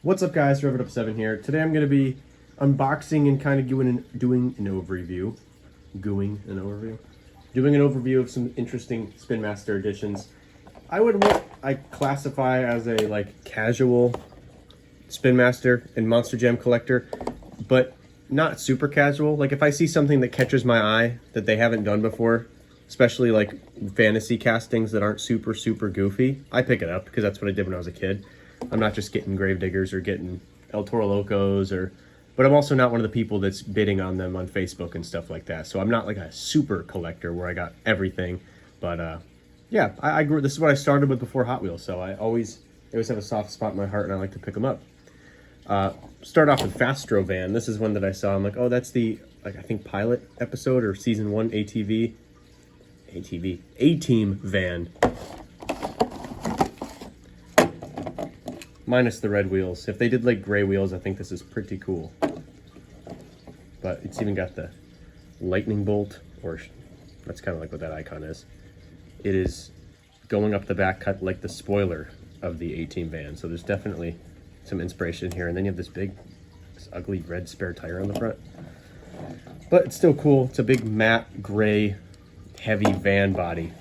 What's up, guys? Up7 here. Today I'm going to be unboxing and kind of doing an overview. Doing an overview of some interesting Spin Master editions. I classify as a casual Spin Master and Monster Jam collector, but not super casual. Like if I see something that catches my eye that they haven't done before, especially like fantasy castings that aren't super goofy, I pick it up because that's what I did when I was a kid. I'm not just getting Gravediggers or getting El Toro Locos, but I'm also not one of the people that's bidding on them on Facebook and stuff like that. So I'm not like a super collector where I got everything. But yeah, I grew. This is what I started with before Hot Wheels, so I always have a soft spot in my heart, and I like to pick them up. Start off with Fastro van. This is one that I saw. I'm like, oh, that's the I think pilot episode or season 1 A-Team van. Minus the red wheels. If they did like gray wheels, I think this is pretty cool. But it's even got the lightning bolt, or that's kind of like what that icon is. It is going up the back cut like the spoiler of the A-Team van. So there's definitely some inspiration here. And then you have this ugly red spare tire on the front. But it's still cool. It's a big matte gray heavy van body.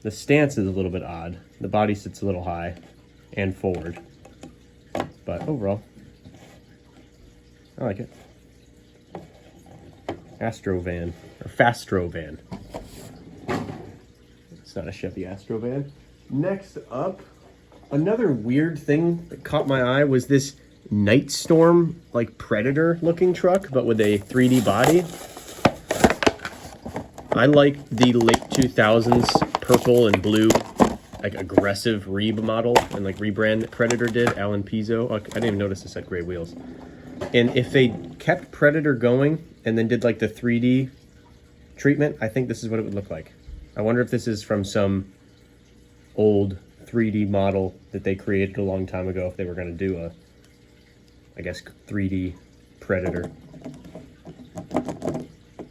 The stance is a little bit odd. The body sits a little high and forward, but overall I like it. Fastro van. It's not a Chevy Astro van. Next up, another weird thing that caught my eye was this Night Storm like Predator looking truck, but with a 3D body. I like the late 2000s purple and blue like aggressive remodel and like rebrand that Predator did. Alan Pizzo. I didn't even notice this had gray wheels. And if they kept Predator going and then did like the 3D treatment, I think this is what it would look like. I wonder if this is from some old 3D model that they created a long time ago, if they were going to do a, I guess, 3D Predator.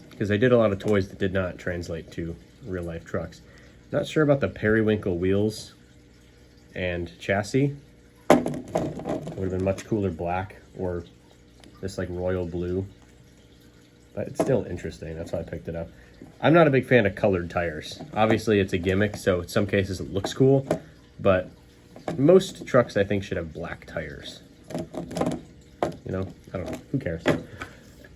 Because they did a lot of toys that did not translate to real life trucks. Not sure about the periwinkle wheels and chassis. It would have been much cooler black or this like royal blue. But it's still interesting. That's why I picked it up. I'm not a big fan of colored tires. Obviously, it's a gimmick, so in some cases it looks cool. But most trucks, I think, should have black tires. You know? I don't know. Who cares?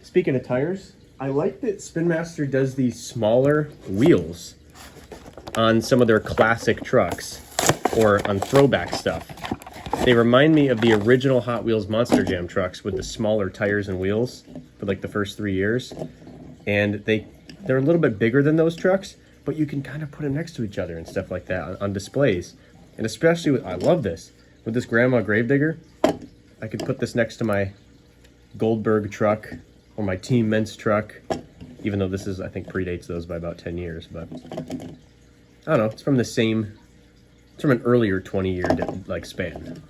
Speaking of tires, I like that Spin Master does these smaller wheels on some of their classic trucks or on throwback stuff. They remind me of the original Hot Wheels Monster Jam trucks with the smaller tires and wheels for like the first 3 years. And they're a little bit bigger than those trucks, but you can kind of put them next to each other and stuff like that on displays. And especially with, I love this, with this Grandma Gravedigger, I could put this next to my Goldberg truck or my Team Ments truck, even though this is, I think, predates those by about 10 years, but I don't know, it's from an earlier 20-year like span.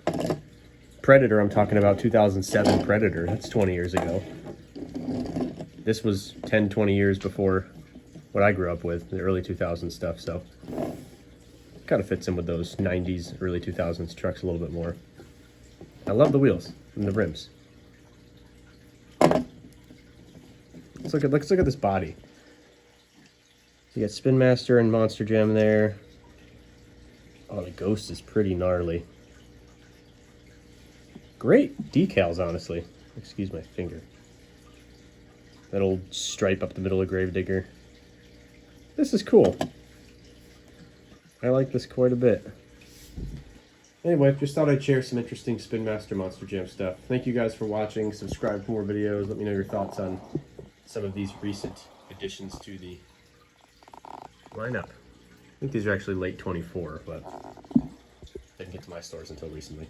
Predator, I'm talking about 2007 Predator, that's 20 years ago. This was 10, 20 years before what I grew up with, the early 2000s stuff, so kind of fits in with those 90s, early 2000s trucks a little bit more. I love the wheels and the rims. Let's look at this body. You got Spin Master and Monster Jam there. Oh, the Ghost is pretty gnarly. Great decals, honestly. Excuse my finger. That old stripe up the middle of Gravedigger. This is cool. I like this quite a bit. Anyway, just thought I'd share some interesting Spin Master Monster Jam stuff. Thank you guys for watching. Subscribe for more videos. Let me know your thoughts on some of these recent additions to the lineup. I think these are actually late 24, but they didn't get to my stores until recently.